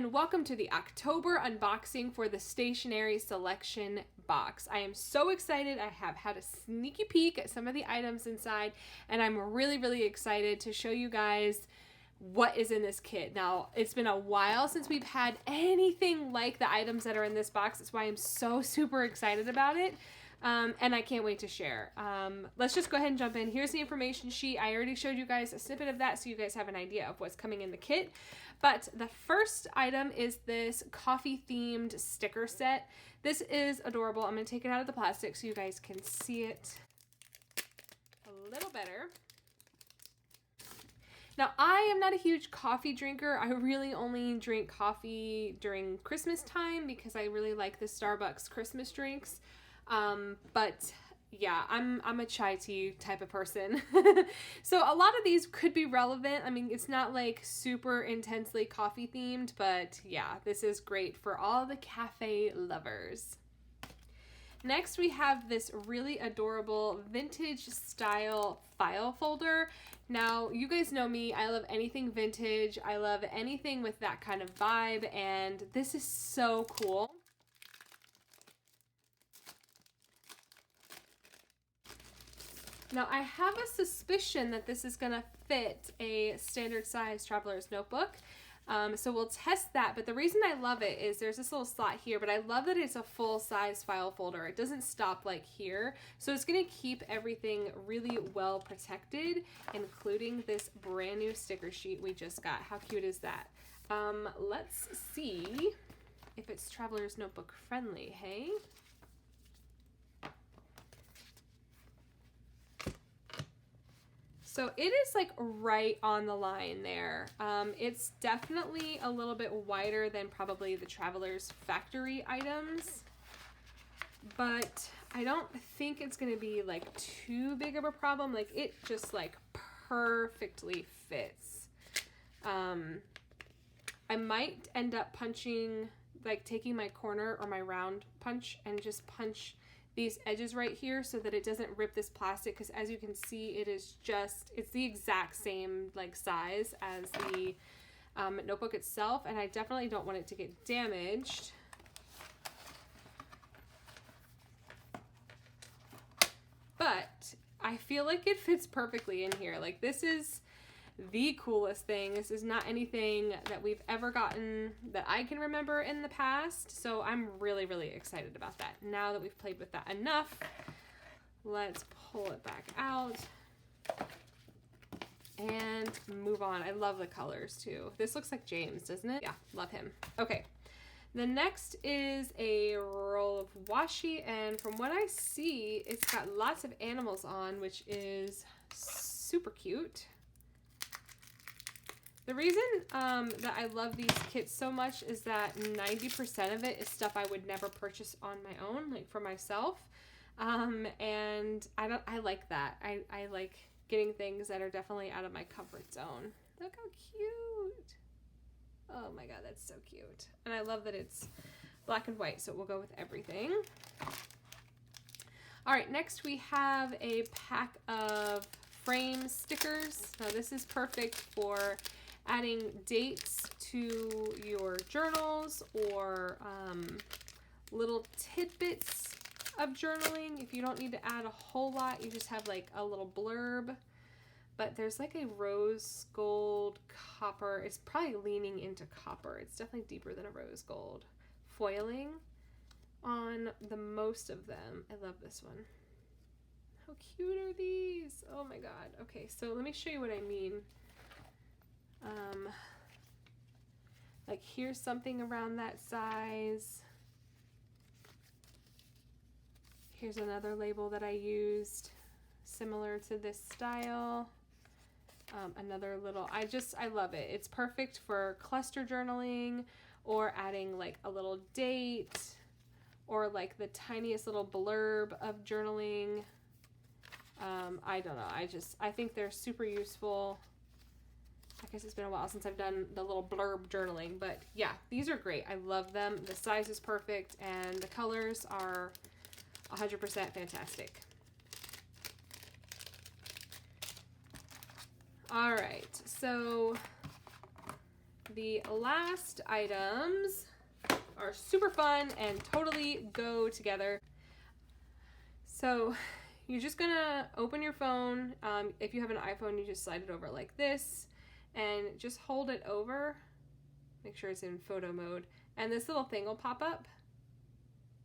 and welcome to the October unboxing for the Stationery selection box. I am so excited. I have had a sneaky peek at some of the items inside, and I'm really excited to show you guys what is in this kit. Now, it's been a while since we've had anything like the items that are in this box. That's why I'm so super excited about it. And I can't wait to share. Let's just go ahead and jump in. Here's the information sheet. I already showed you guys a snippet of that so you guys have an idea of what's coming in the kit. But the first item is this coffee themed sticker set. This is adorable. I'm going to take it out of the plastic so you guys can see it a little better. Now, I am not a huge coffee drinker. I really only drink coffee during Christmas time because I really like the Starbucks Christmas drinks. But yeah, I'm a chai tea type of person. So a lot of these could be relevant. I mean, it's not like super intensely coffee themed, but yeah, this is great for all the cafe lovers. Next, we have this really adorable vintage style file folder. Now, you guys know me. I love anything vintage. I love anything with that kind of vibe, and this is so cool. Now, I have a suspicion that this is going to fit a standard size traveler's notebook. So we'll test that, but the reason I love it is there's this little slot here, but I love that it's a full size file folder. It doesn't stop like here. So it's going to keep everything really well protected, including this brand new sticker sheet we just got. How cute is that? Let's see if it's traveler's notebook friendly, hey? So it is like right on the line there. It's definitely a little bit wider than probably the Traveler's Factory items, but I don't think it's gonna be like too big of a problem. Like it just like perfectly fits. I might end up punching, like taking my corner or my round punch and just punch these edges right here so that it doesn't rip this plastic, because as you can see, it's the exact same like size as the notebook itself, and I definitely don't want it to get damaged. But I feel like it fits perfectly in here. Like this is the coolest thing. This is not anything that we've ever gotten that I can remember in the past. So I'm really excited about that. Now that we've played with that enough, let's pull it back out and move on. I love the colors too. This looks like James, doesn't it? Yeah, love him. Okay. The next is a roll of washi, and from what I see, it's got lots of animals on, which is super cute. The reason that I love these kits so much is that 90% of it is stuff I would never purchase on my own, like for myself. And I like that. I like getting things that are definitely out of my comfort zone. Look how cute. Oh my God, that's so cute. And I love that it's black and white, so it will go with everything. All right, next we have a pack of frame stickers. Now this is perfect for adding dates to your journals or little tidbits of journaling. If you don't need to add a whole lot, you just have like a little blurb. But there's like a rose gold copper. It's probably leaning into copper. It's definitely deeper than a rose gold foiling on the most of them. I love this one. How cute are these? Oh my God. Okay, so let me show you what I mean. Like here's something around that size. Here's another label that I used similar to this style. Another little, I love it. It's perfect for cluster journaling or adding like a little date or like the tiniest little blurb of journaling. I don't know. I think they're super useful. I guess it's been a while since I've done the little blurb journaling, but yeah, these are great. I love them. The size is perfect and the colors are 100% fantastic. All right, so the last items are super fun and totally go together. So you're just gonna open your phone. If you have an iPhone, you just slide it over like this and just hold it over. Make sure it's in photo mode. And this little thing will pop up.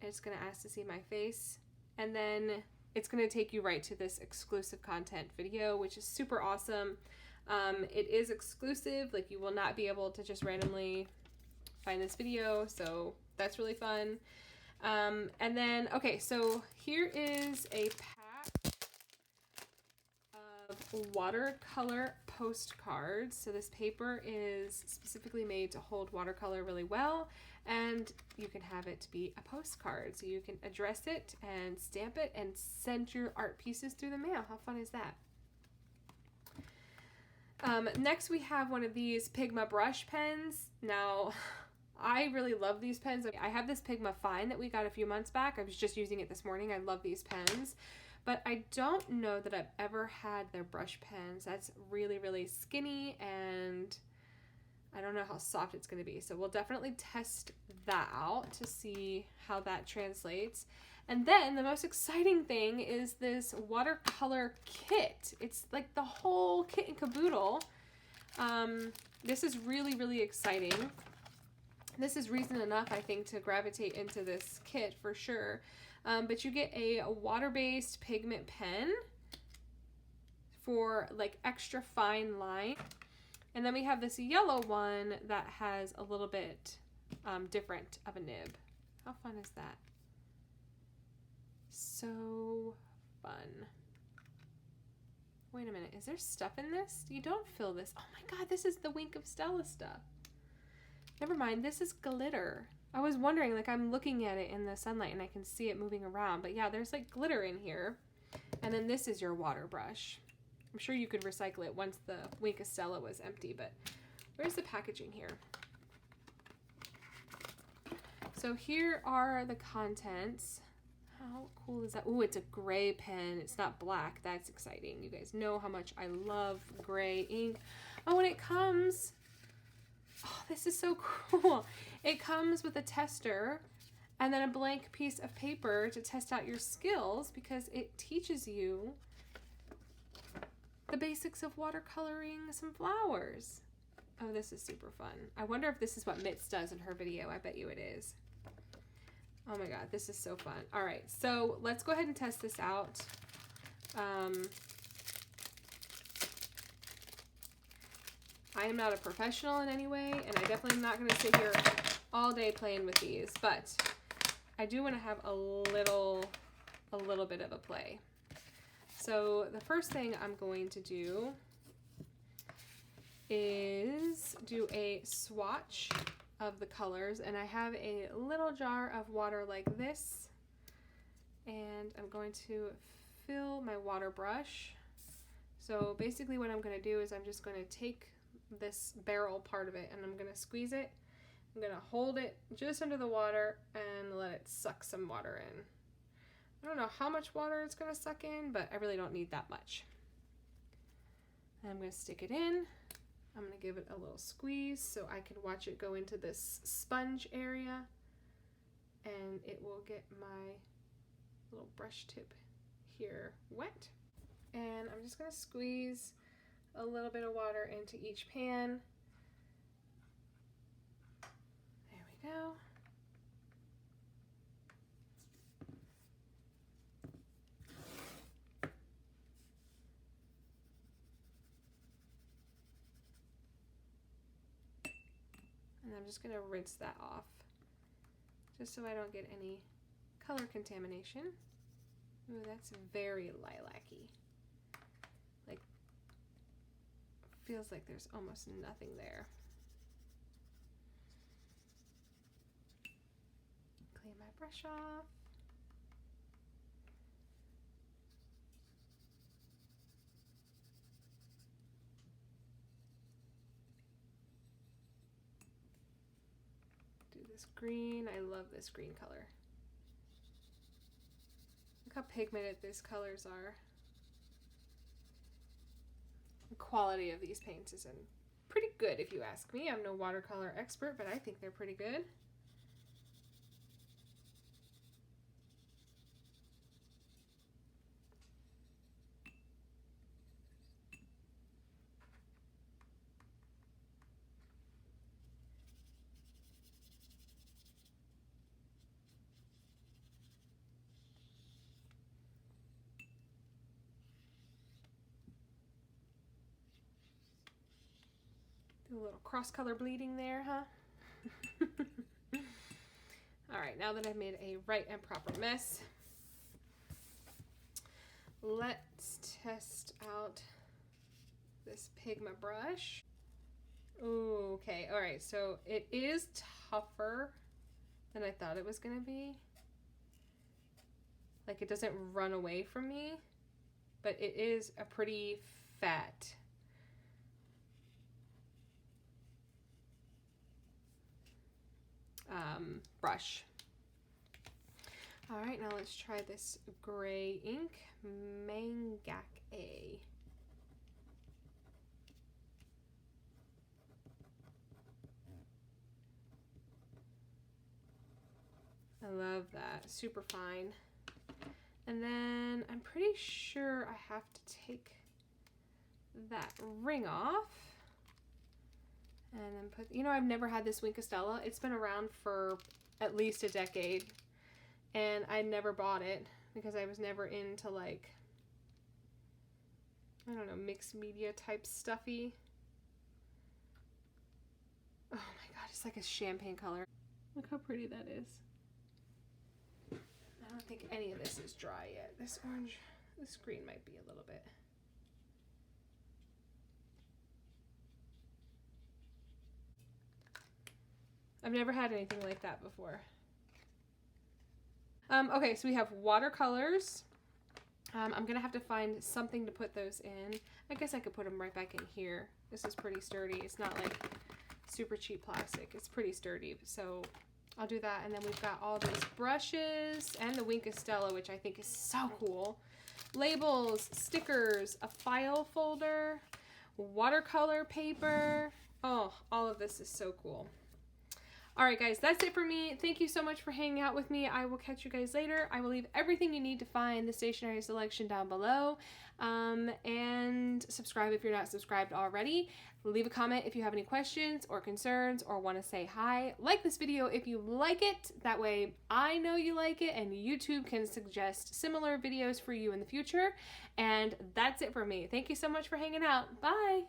It's gonna ask to see my face. And then it's gonna take you right to this exclusive content video, which is super awesome. It is exclusive, like you will not be able to just randomly find this video, so that's really fun. And then, okay, so here is a pack of watercolor postcards. So this paper is specifically made to hold watercolor really well, and you can have it to be a postcard. So you can address it and stamp it and send your art pieces through the mail. How fun is that? Next we have one of these Pigma brush pens. Now, I really love these pens. I have this Pigma Fine that we got a few months back. I was just using it this morning. I love these pens. But I don't know that I've ever had their brush pens. That's really, really skinny, and I don't know how soft it's going to be. So we'll definitely test that out to see how that translates. And then the most exciting thing is this watercolor kit. It's like the whole kit and caboodle. This is really, really exciting. This is reason enough, I think, to gravitate into this kit for sure. But you get a water-based pigment pen for like extra fine line. And then we have this yellow one that has a little bit different of a nib. How fun is that? So fun. Wait a minute, is there stuff in this? You don't fill this. Oh my god, this is the Wink of Stella stuff. Never mind, this is glitter. I was wondering, like I'm looking at it in the sunlight and I can see it moving around, but yeah, there's like glitter in here. And then this is your water brush. I'm sure you could recycle it once the Wink of Stella was empty, but where's the packaging here? So here are the contents. How cool is that? Ooh, it's a gray pen. It's not black. That's exciting. You guys know how much I love gray ink. Oh, and it comes... Oh, this is so cool. It comes with a tester and then a blank piece of paper to test out your skills, because it teaches you the basics of watercoloring some flowers. Oh, this is super fun. I wonder if this is what Mitz does in her video. I bet you it is. Oh my god, this is so fun. All right, so let's go ahead and test this out. I am not a professional in any way, and I definitely am not going to sit here all day playing with these, but I do want to have a little bit of a play. So the first thing I'm going to do is do a swatch of the colors, and I have a little jar of water like this, and I'm going to fill my water brush. So basically what I'm going to do is I'm just going to take this barrel part of it and I'm going to squeeze it. I'm going to hold it just under the water and let it suck some water in. I don't know how much water it's going to suck in, but I really don't need that much. And I'm going to stick it in. I'm going to give it a little squeeze so I can watch it go into this sponge area, and it will get my little brush tip here wet. And I'm just going to squeeze a little bit of water into each pan. There we go. And I'm just going to rinse that off just so I don't get any color contamination. Ooh, that's very lilac-y. Like, feels like there's almost nothing there. Clean my brush off. Do this green. I love this green color. Look how pigmented these colors are. The quality of these paints is pretty good if you ask me. I'm no watercolor expert, but I think they're pretty good. A little cross color bleeding there, huh? All right, now that I've made a right and proper mess, let's test out this Pigma brush. Ooh, okay, all right, so it is tougher than I thought it was gonna be. Like, it doesn't run away from me, but it is a pretty fat brush. All right, now let's try this gray ink, Mangak A. I love that, super fine. And then I'm pretty sure I have to take that ring off and then put, you know, I've never had this Wink of Stella. It's been around for at least a decade and I never bought it because I was never into, like, I don't know, mixed media type stuffy. Oh my god, it's like a champagne color. Look how pretty that is. I don't think any of this is dry yet. This orange, this green might be a little bit. I've never had anything like that before. Okay, so we have watercolors. I'm gonna have to find something to put those in. I guess I could put them right back in here. This is pretty sturdy. It's not like super cheap plastic. It's pretty sturdy. So I'll do that. And then we've got all these brushes and the Wink of Stella, which I think is so cool. Labels, stickers, a file folder, watercolor paper. Oh, all of this is so cool. All right, guys, that's it for me. Thank you so much for hanging out with me. I will catch you guys later. I will leave everything you need to find the stationery selection down below. And subscribe if you're not subscribed already. Leave a comment if you have any questions or concerns or want to say hi. Like this video if you like it. That way I know you like it and YouTube can suggest similar videos for you in the future. And that's it for me. Thank you so much for hanging out. Bye.